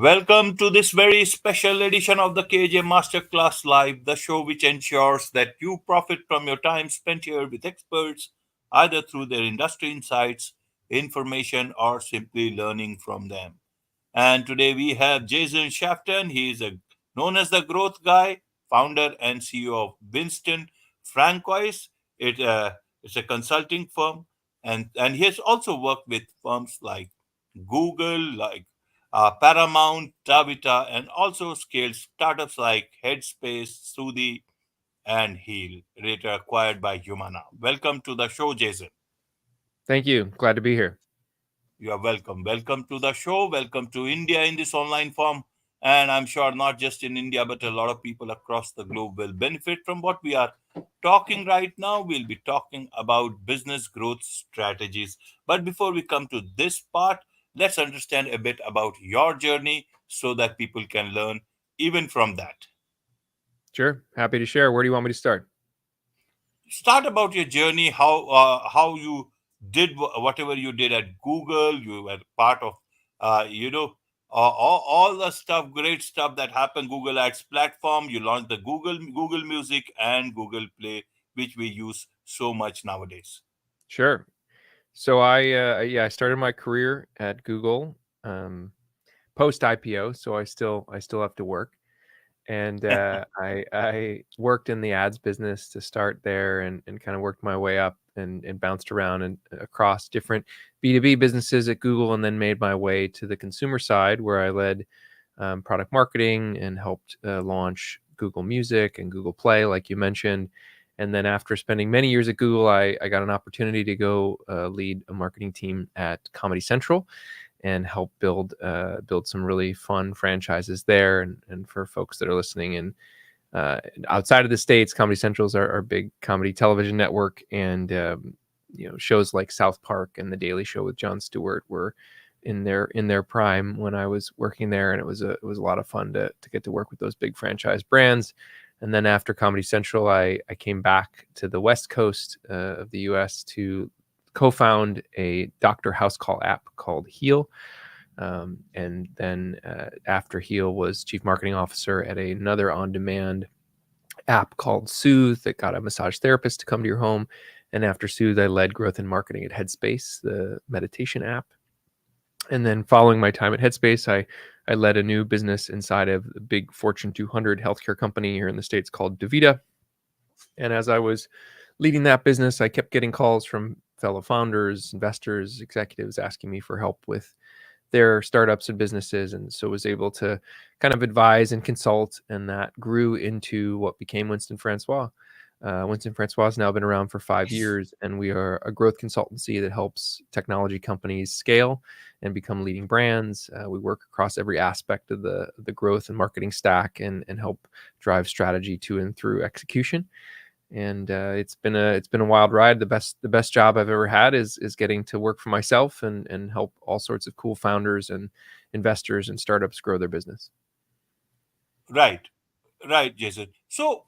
Welcome to this very special edition of the KJ Masterclass Live, the show which ensures that you profit from your time spent here with experts, either through their industry insights, information, or simply learning from them. And today we have Jason Shafton. He is known as the Growth Guy, founder and CEO of Winston Francois. It's a consulting firm, and he has also worked with firms like Google, like Paramount, Tavita, and also scaled startups like Headspace, Sudi, and Heal, later acquired by Humana. Welcome to the show, Jason. Thank you. Glad to be here. You are welcome. Welcome to the show. Welcome to India in this online form. And I'm sure not just in India, but a lot of people across the globe will benefit from what we are talking right now. We'll be talking about business growth strategies. But before we come to this part, let's understand a bit about your journey so that people can learn even from that. Sure. Happy to share. Where do you want me to start? Start about your journey, how you did whatever you did at Google. You were part of all the stuff, great stuff that happened. Google Ads platform, you launched the Google Music and Google Play, which we use so much nowadays. Sure. So I started my career at Google post IPO. So I still have to work, and I worked in the ads business to start there, and kind of worked my way up and bounced around and across different B2B businesses at Google, and then made my way to the consumer side where I led product marketing and helped launch Google Music and Google Play, like you mentioned. And then after spending many years at Google, I got an opportunity to go lead a marketing team at Comedy Central and help build some really fun franchises there. And for folks that are listening and outside of the States, Comedy Central is our big comedy television network, and shows like South Park and The Daily Show with Jon Stewart were in their prime when I was working there, and it was a lot of fun to get to work with those big franchise brands. And then after Comedy Central, I came back to the West Coast of the U.S. to co-found a doctor house call app called Heal. And then after Heal, was chief marketing officer at another on-demand app called Soothe that got a massage therapist to come to your home. And after Soothe, I led growth and marketing at Headspace, the meditation app. And then following my time at Headspace, I led a new business inside of a big Fortune 200 healthcare company here in the States called DaVita. And as I was leading that business, I kept getting calls from fellow founders, investors, executives asking me for help with their startups and businesses. And so was able to kind of advise and consult. And that grew into what became Winston Francois. Winston Francois has now been around for 5 years, and we are a growth consultancy that helps technology companies scale and become leading brands. We work across every aspect of the growth and marketing stack, and help drive strategy to and through execution. And it's been a wild ride. The best job I've ever had is getting to work for myself and help all sorts of cool founders and investors and startups grow their business. Right, right, Jason. So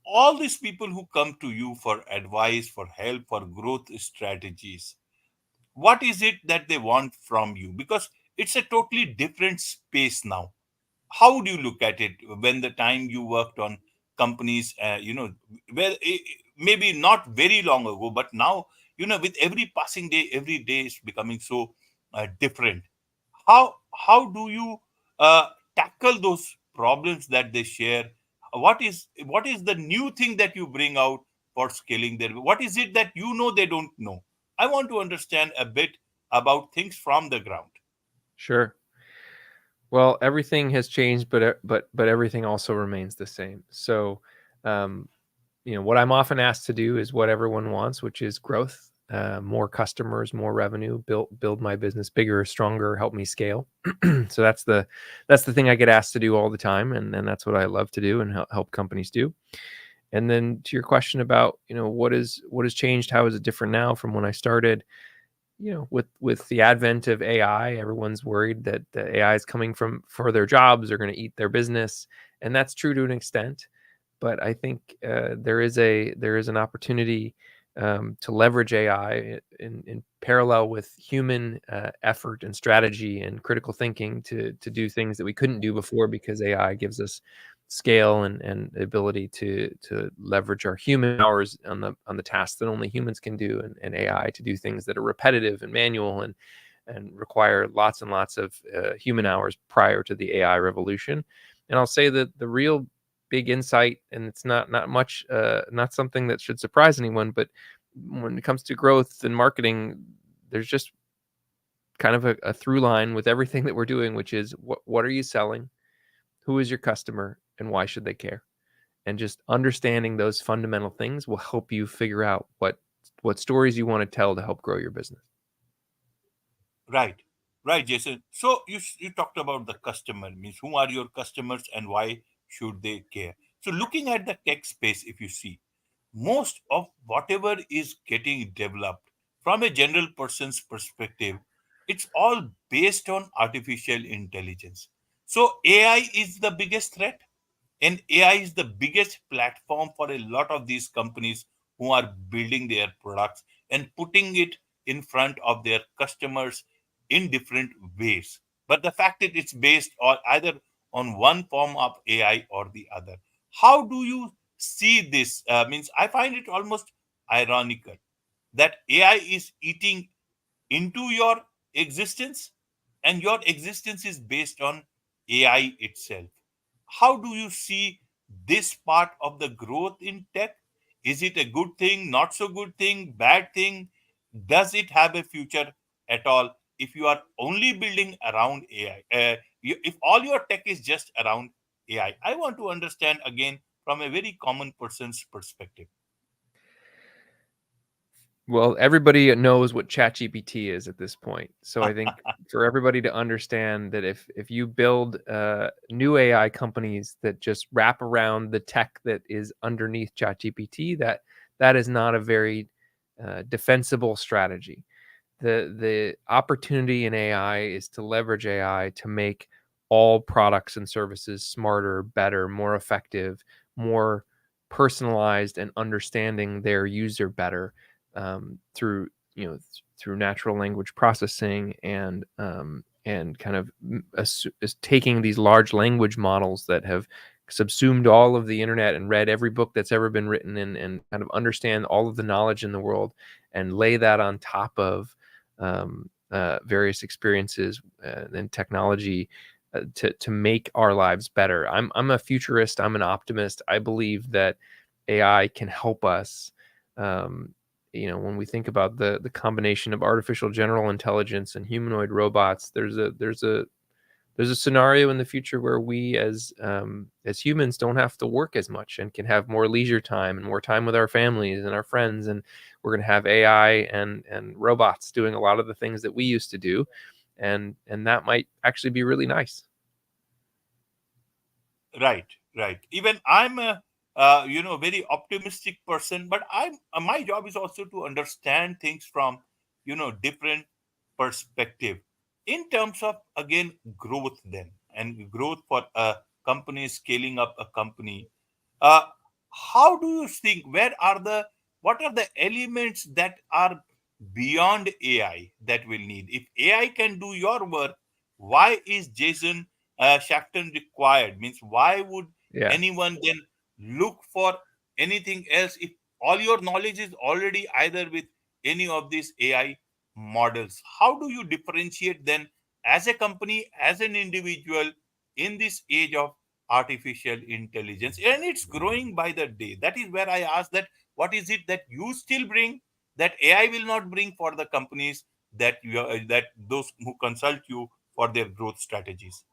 all these people who come to you for advice, for help, for growth strategies, what is it that they want from you? Because it's a totally different space now. How do you look at it when the time you worked on companies, where maybe not very long ago, but now, with every passing day, every day is becoming so different. How do you uh, tackle those problems that they share? What is the new thing that you bring out for scaling their? What is it that they don't know? I want to understand a bit about things from the ground. Sure. Well, everything has changed, but everything also remains the same. So, um, what I'm often asked to do is what everyone wants, which is growth, more customers, more revenue, build my business bigger, stronger, help me scale. So that's the thing I get asked to do all the time, and that's what I love to do and help companies do. And then to your question about what has changed, how is it different now from when I started? With the advent of AI, everyone's worried that the AI is coming for their jobs, they're going to eat their business, and that's true to an extent. But I think there is an opportunity to leverage AI in parallel with human effort and strategy and critical thinking to do things that we couldn't do before, because AI gives us scale and the ability to leverage our human hours on the tasks that only humans can do, and AI to do things that are repetitive and manual and require lots and lots of human hours prior to the AI revolution. And I'll say that the real big insight, and it's not much, not something that should surprise anyone, but when it comes to growth and marketing, there's just kind of a through line with everything that we're doing, which is what are you selling, who is your customer, and why should they care? And just understanding those fundamental things will help you figure out what stories you want to tell to help grow your business. Right, right, Jason. So you talked about the customer, means who are your customers and why should they care? So looking at the tech space, if you see, most of whatever is getting developed from a general person's perspective, it's all based on artificial intelligence. So AI is the biggest threat, and AI is the biggest platform for a lot of these companies who are building their products and putting it in front of their customers in different ways. But the fact that it's based on either on one form of AI or the other. How do you see this? Means I find it almost ironical that AI is eating into your existence, and your existence is based on AI itself. How do you see this part of the growth in tech? Is it a good thing, not so good thing, bad thing? Does it have a future at all if you are only building around AI? If all your tech is just around AI, I want to understand again from a very common person's perspective. Well, everybody knows what ChatGPT is at this point. So I think for everybody to understand that if you build new AI companies that just wrap around the tech that is underneath ChatGPT, that is not a very defensible strategy. The opportunity in AI is to leverage AI to make all products and services smarter, better, more effective, more personalized, and understanding their user better, through through natural language processing and kind of taking these large language models that have subsumed all of the internet and read every book that's ever been written, and kind of understand all of the knowledge in the world, and lay that on top of various experiences and technology to make our lives better. I'm a futurist. I'm an optimist. I believe that AI can help us. Um, when we think about the combination of artificial general intelligence and humanoid robots, there's a scenario in the future where we as humans don't have to work as much and can have more leisure time and more time with our families and our friends, and we're going to have AI and robots doing a lot of the things that we used to do, and that might actually be really nice. Right, right. Even I'm a very optimistic person, but my job is also to understand things from different perspective in terms of again growth then, and growth for a company, scaling up a company. Uh, how do you think? What are the elements that are beyond AI that will need? If AI can do your work, why is Jason Shafton required? Means why would Yeah. anyone then look for anything else if all your knowledge is already either with any of these AI models? How do you differentiate then as a company, as an individual in this age of artificial intelligence? And it's growing by the day. That is where I ask that what is it that you still bring that AI will not bring for the companies that those who consult you for their growth strategies?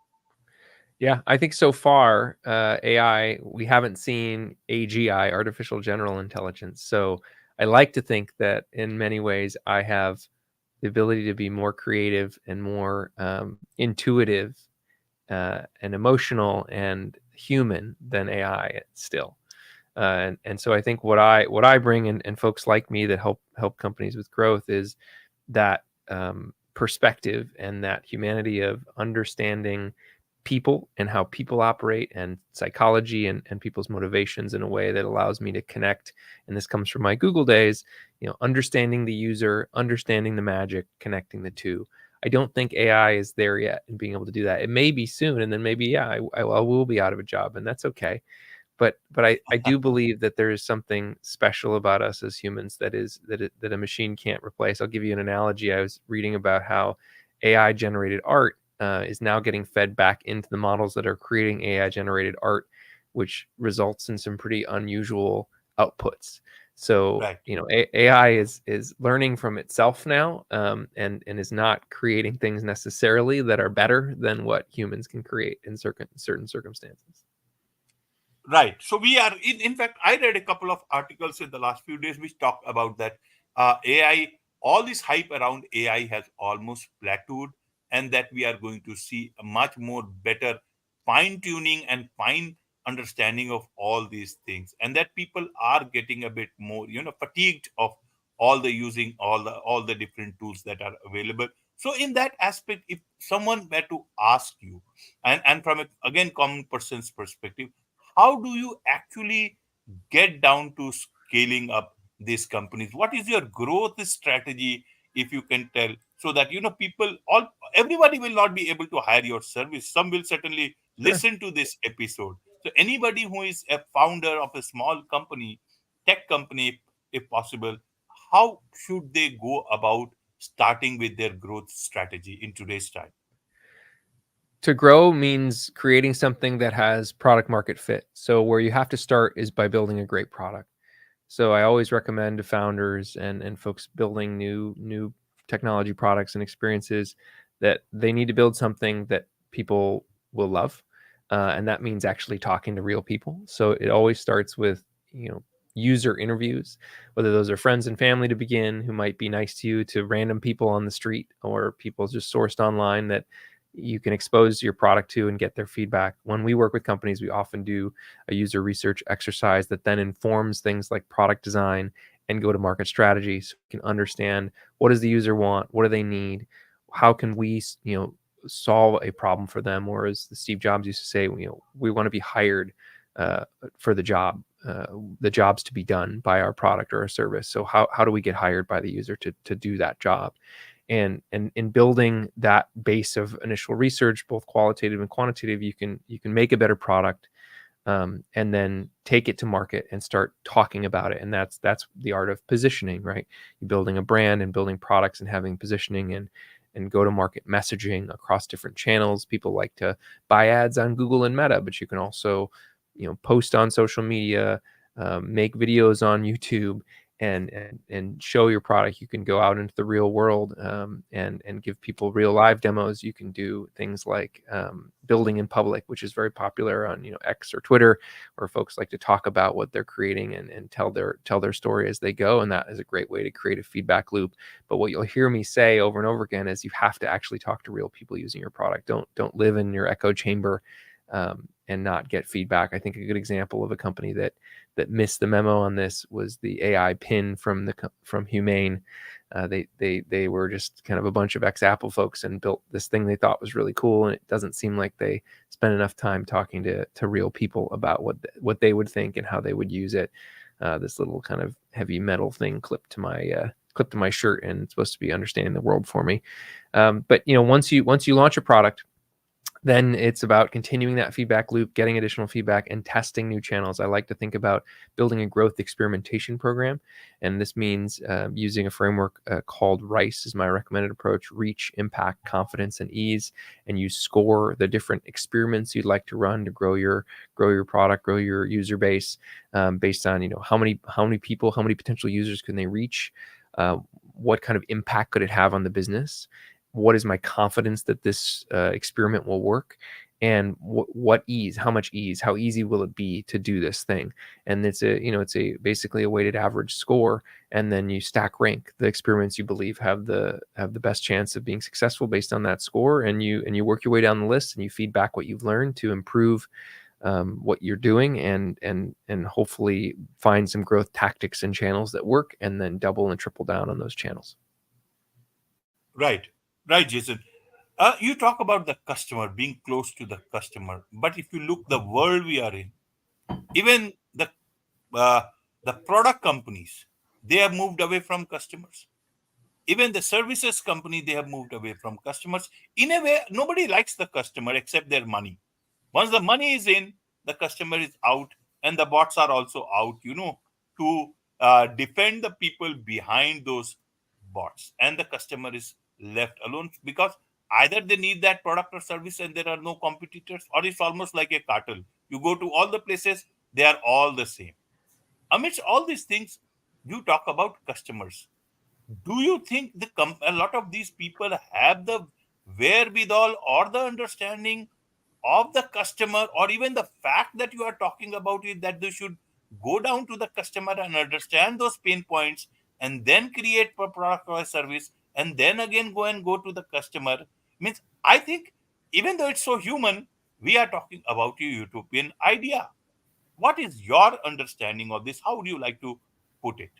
Yeah, I think so far, AI, we haven't seen AGI, artificial general intelligence. So I like to think that in many ways I have the ability to be more creative and more intuitive and emotional and human than AI still. And so I think what I bring, and folks like me that help companies with growth, is that perspective and that humanity of understanding people and how people operate and psychology and people's motivations in a way that allows me to connect. And this comes from my Google days, understanding the user, understanding the magic, connecting the two. I don't think AI is there yet in being able to do that. It may be soon, and then maybe, yeah, I will be out of a job, and that's okay. But I do believe that there is something special about us as humans that a machine can't replace. I'll give you an analogy. I was reading about how AI generated art is now getting fed back into the models that are creating AI generated art, which results in some pretty unusual outputs. So Right. AI is learning from itself now, and is not creating things necessarily that are better than what humans can create in certain circumstances. Right. So we are in fact, I read a couple of articles in the last few days which talk about that AI, all this hype around AI has almost plateaued, and that we are going to see a much more better fine tuning and fine understanding of all these things, and that people are getting a bit more, fatigued of all the using all the different tools that are available. So in that aspect, if someone were to ask you, and from a, again, common person's perspective, how do you actually get down to scaling up these companies? What is your growth strategy, if you can tell, so that people, all everybody will not be able to hire your service. Some will certainly Sure. listen to this episode. So anybody who is a founder of a small company, tech company, if possible, how should they go about starting with their growth strategy in today's time? To grow means creating something that has product market fit. So where you have to start is by building a great product. So I always recommend to founders and folks building new technology products and experiences that they need to build something that people will love, and that means actually talking to real people. So it always starts with user interviews, whether those are friends and family to begin who might be nice to you, to random people on the street or people just sourced online that you can expose your product to and get their feedback. When we work with companies, we often do a user research exercise that then informs things like product design and go to market strategy, so we can understand what does the user want, what do they need, how can we solve a problem for them. Or as Steve Jobs used to say, we want to be hired uh, for the jobs to be done by our product or our service. So how do we get hired by the user to do that job? And in building that base of initial research, both qualitative and quantitative, you can make a better product, and then take it to market and start talking about it. And that's the art of positioning, right? You're building a brand and building products and having positioning and go to market messaging across different channels. People like to buy ads on Google and Meta, but you can also post on social media, make videos on YouTube, and show your product. You can go out into the real world, and give people real live demos. You can do things like building in public, which is very popular on X or Twitter, where folks like to talk about what they're creating and tell their story as they go. And that is a great way to create a feedback loop. But what you'll hear me say over and over again is you have to actually talk to real people using your product. Don't live in your echo chamber, and not get feedback. I think a good example of a company that missed the memo on this was the AI pin from Humane. They were just kind of a bunch of ex-Apple folks and built this thing they thought was really cool, and it doesn't seem like they spent enough time talking to real people about what they would think and how they would use it. This little kind of heavy metal thing clipped to my shirt, and it's supposed to be understanding the world for me. But once you launch a product, then it's about continuing that feedback loop, getting additional feedback, and testing new channels. I like to think about building a growth experimentation program. And this means using a framework called RICE is my recommended approach: reach, impact, confidence, and ease. And you score the different experiments you'd like to run to grow your product, grow your user base, based on how many people, how many potential users can they reach, what kind of impact could it have on the business, what is my confidence that this experiment will work, and what ease, how much ease, how easy will it be to do this thing. And it's basically a weighted average score, and then you stack rank the experiments you believe have the best chance of being successful based on that score, and you work your way down the list, and you feed back what you've learned to improve what you're doing, and hopefully find some growth tactics and channels that work, and then double and triple down on those channels. Right, right, Jason. You talk about the customer, being close to the customer, but if you look the world we are in, even uh, the product companies, they have moved away from customers. Even the services company, they have moved away from customers. In a way, nobody likes the customer except their money. Once the money is in, the customer is out, and the bots are also out, to defend the people behind those bots, and the customer is left alone because either they need that product or service and there are no competitors, or it's almost like a cartel. You go to all the places, they are all the same. Amidst all these things, you talk about customers. Do you think a lot of these people have the wherewithal or the understanding of the customer, or even the fact that you are talking about it, that they should go down to the customer and understand those pain points, and then create a product or a service, and then again go to the customer? Means, I think, even though it's so human, we are talking about a utopian idea. What is your understanding of this? How would you like to put it?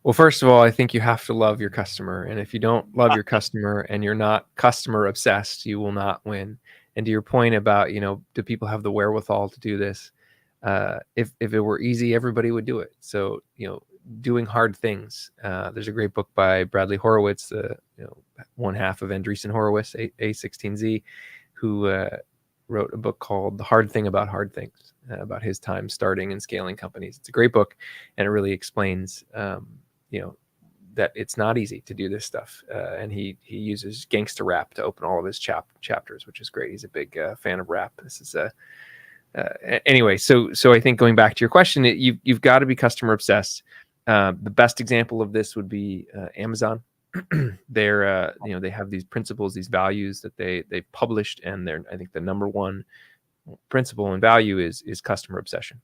Well, first of all, I think you have to love your customer. And if you don't love your customer and you're not customer obsessed, you will not win. And to your point about, do people have the wherewithal to do this? If it were easy, everybody would do it. So, doing hard things. There's a great book by Bradley Horowitz, one half of Andreessen Horowitz, A16Z, who wrote a book called The Hard Thing About Hard Things, about his time starting and scaling companies. It's a great book, and it really explains, that it's not easy to do this stuff. And he uses gangster rap to open all of his chapters, which is great. He's a big fan of rap. This is anyway. So I think, going back to your question, you've got to be customer obsessed. The best example of this would be Amazon. They have these principles, these values that they've published, and I think the number one principle and value is customer obsession.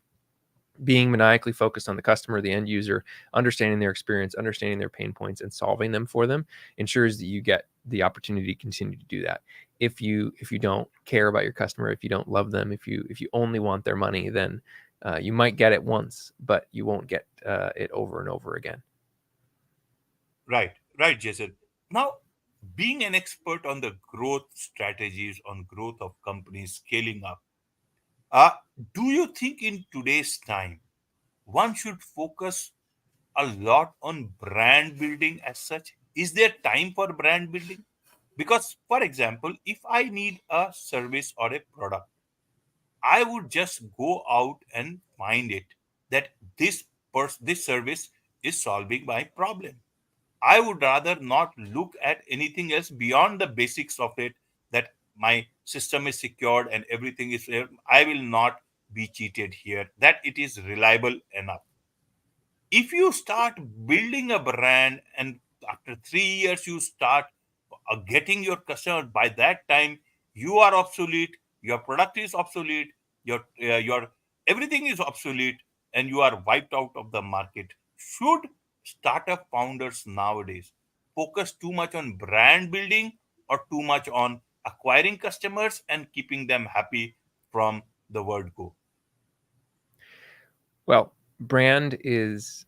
Being maniacally focused on the customer, the end user, understanding their experience, understanding their pain points, and solving them for them ensures that you get the opportunity to continue to do that. If you don't care about your customer, if you don't love them, if you only want their money, then you might get it once, but you won't get it over and over again. Right, right, Jason. Now, being an expert on the growth strategies, on growth of companies scaling up, uh, do you think in today's time one should focus a lot on brand building as such? Is there time for brand building? Because, for example, if I need a service or a product, I would just go out and find it, that this service is solving my problem. I would rather not look at anything else beyond the basics of it, that my system is secured and everything is there. I will not be cheated here, that it is reliable enough. If you start building a brand and after 3 years you start getting your customer, by that time you are obsolete, your product is obsolete, your everything is obsolete, and you are wiped out of the market. Should startup founders nowadays focus too much on brand building, or too much on acquiring customers and keeping them happy from the word go? Well, brand is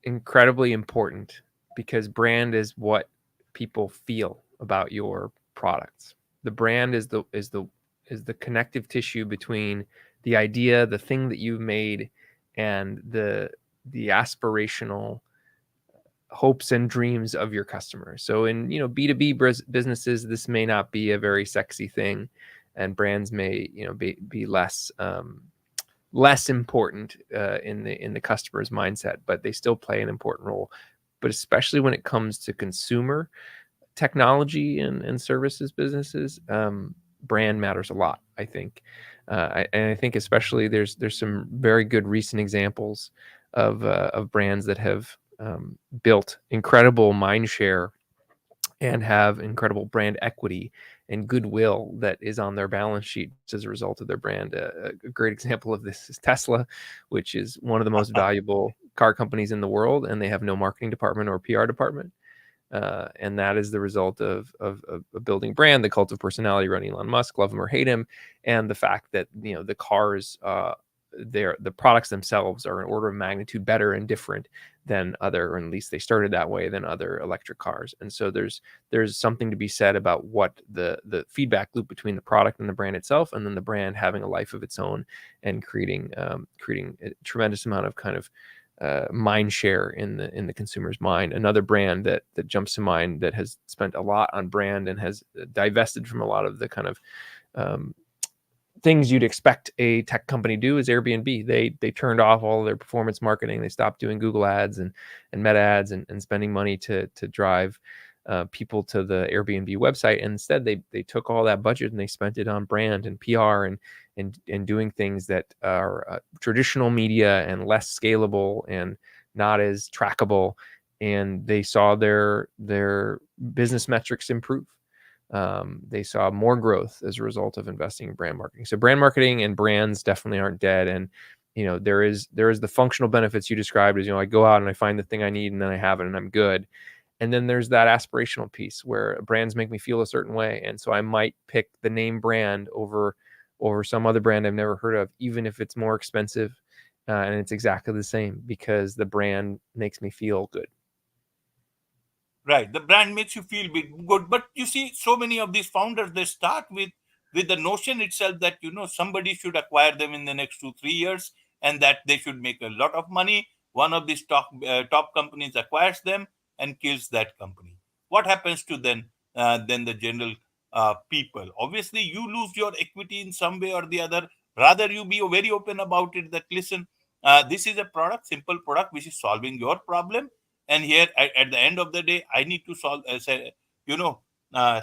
incredibly important because brand is what people feel about your products. The brand is the connective tissue between the idea, the thing that you've made, and the aspirational hopes and dreams of your customers. So in B2B businesses, this may not be a very sexy thing, and brands may be less important in the customer's mindset, but they still play an important role. But especially when it comes to consumer technology and services businesses, brand matters a lot, I think. And I think especially there's some very good recent examples of brands that have built incredible mind share and have incredible brand equity and goodwill that is on their balance sheet as a result of their brand. A great example of this is Tesla, which is one of the most valuable car companies in the world, and they have no marketing department or PR department. And that is the result of a building brand, the cult of personality, running Elon Musk, love him or hate him, and the fact that the cars the products themselves are an order of magnitude better and different than other, or at least they started that way, than other electric cars. And so there's something to be said about what the feedback loop between the product and the brand itself, and then the brand having a life of its own and creating a tremendous amount of kind of mind share in the consumer's mind. Another brand that jumps to mind that has spent a lot on brand and has divested from a lot of the kind of um, things you'd expect a tech company do is Airbnb. They turned off all of their performance marketing. They stopped doing Google ads and meta ads and spending money to drive people to the Airbnb website. And instead, they took all that budget and they spent it on brand and PR and doing things that are traditional media and less scalable and not as trackable. And they saw their business metrics improve. They saw more growth as a result of investing in brand marketing. So brand marketing and brands definitely aren't dead. And there is the functional benefits you described as, I go out and I find the thing I need and then I have it and I'm good. And then there's that aspirational piece where brands make me feel a certain way, and so I might pick the name brand over some other brand I've never heard of, even if it's more expensive, and it's exactly the same because the brand makes me feel good. Right. The brand makes you feel good. But you see, so many of these founders, they start with the notion itself that, somebody should acquire them in the next 2 3 years, and that they should make a lot of money. One of these top companies acquires them and kills that company. What happens to then the general people? Obviously, you lose your equity in some way or the other. Rather, you be very open about it, that listen, this is a product, simple product, which is solving your problem, and here at the end of the day, I need to you know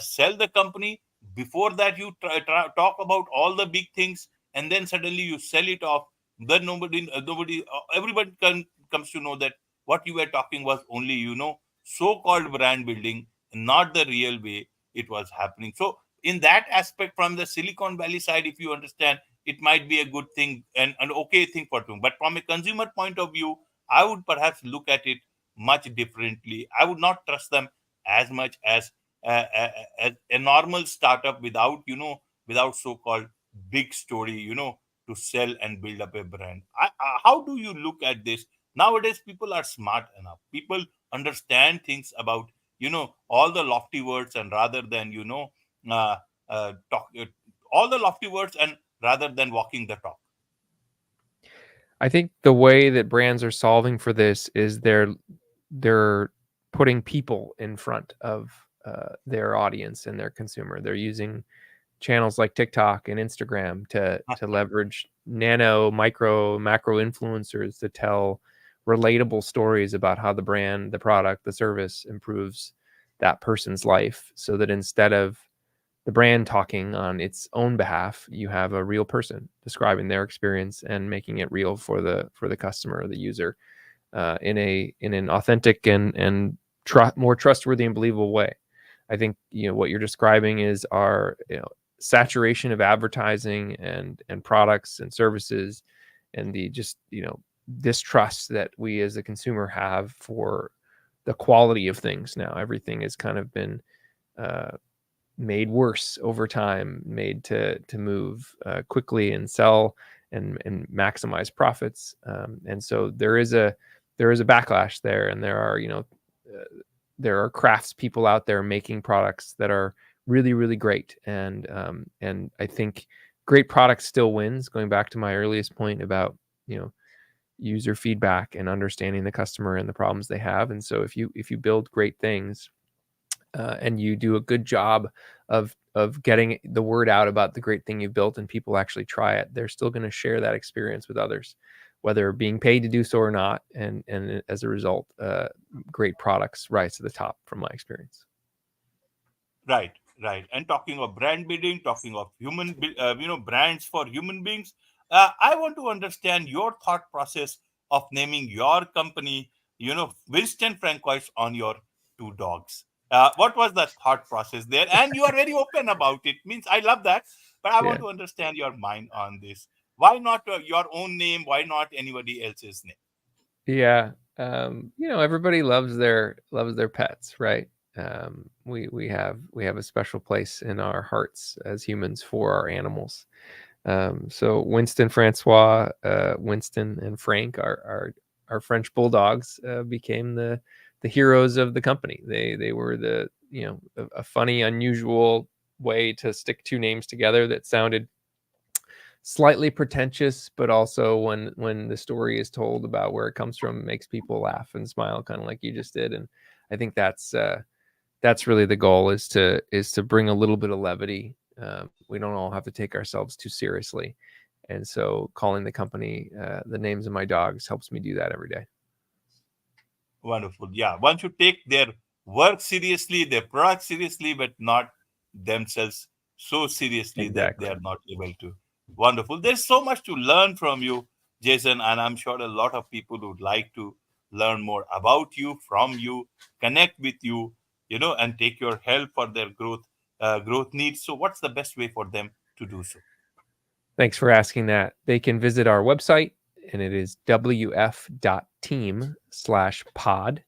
sell the company. Before that, you talk about all the big things, and then suddenly you sell it off. Then nobody everybody comes to know that what you were talking was only, so-called brand building, not the real way it was happening. So in that aspect, from the Silicon Valley side, if you understand, it might be a good thing and an okay thing for them. But from a consumer point of view, I would perhaps look at it much differently. I would not trust them as much as a normal startup without, without so-called big story, to sell and build up a brand. How do you look at this? Nowadays, people are smart enough. People understand things about, all the lofty words, and rather than, talk all the lofty words, and rather than walking the talk. I think the way that brands are solving for this is they're putting people in front of their audience and their consumer. They're using channels like TikTok and Instagram to leverage nano, micro, macro influencers to tell relatable stories about how the brand, the product, the service improves that person's life, so that instead of the brand talking on its own behalf, you have a real person describing their experience and making it real for the customer or the user, in an authentic and more trustworthy and believable way. I think what you're describing is our saturation of advertising and products and services, and the just distrust that we as a consumer have for the quality of things. Now everything has kind of been uh, made worse over time, made to move quickly and sell and maximize profits. And so there is a backlash there, and there are crafts people out there making products that are really really great, and I think great products still wins. Going back to my earliest point about user feedback and understanding the customer and the problems they have, and so if you build great things and you do a good job of getting the word out about the great thing you built and people actually try it, they're still going to share that experience with others, whether being paid to do so or not. And as a result, great products rise to the top from my experience. Right, right. And talking of brand building, talking of brands for human beings, I want to understand your thought process of naming your company, Winston Francois, on your two dogs. What was the thought process there? And you are very open about it. Means I love that, but I Yeah. want to understand your mind on this. Why not your own name? Why not anybody else's name? Yeah. Everybody loves their pets, right? We have a special place in our hearts as humans for our animals. So Winston, Francois, Winston, and Frank, our French bulldogs, became the heroes of the company. They were the a funny, unusual way to stick two names together that sounded slightly pretentious, but also when the story is told about where it comes from, it makes people laugh and smile, kind of like you just did. And I think that's really the goal, is to bring a little bit of levity. We don't all have to take ourselves too seriously, and so calling the company the names of my dogs helps me do that every day. Wonderful. Yeah, one should take their work seriously, their product seriously, but not themselves so seriously that they Exactly. are not able to. Wonderful. There's so much to learn from you, Jason, and I'm sure a lot of people would like to learn more about you, from you, connect with you, and take your help for their growth needs. So, what's the best way for them to do so? Thanks for asking that. They can visit our website, and it is wf.team/pod,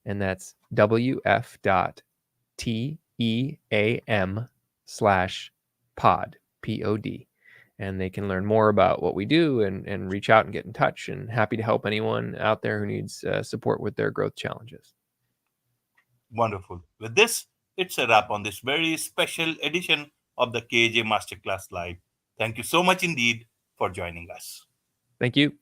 and that's wf.team/pod, pod. And they can learn more about what we do and reach out and get in touch. And happy to help anyone out there who needs support with their growth challenges. Wonderful. With this, it's a wrap on this very special edition of the KAJ Masterclass Live. Thank you so much indeed for joining us. Thank you.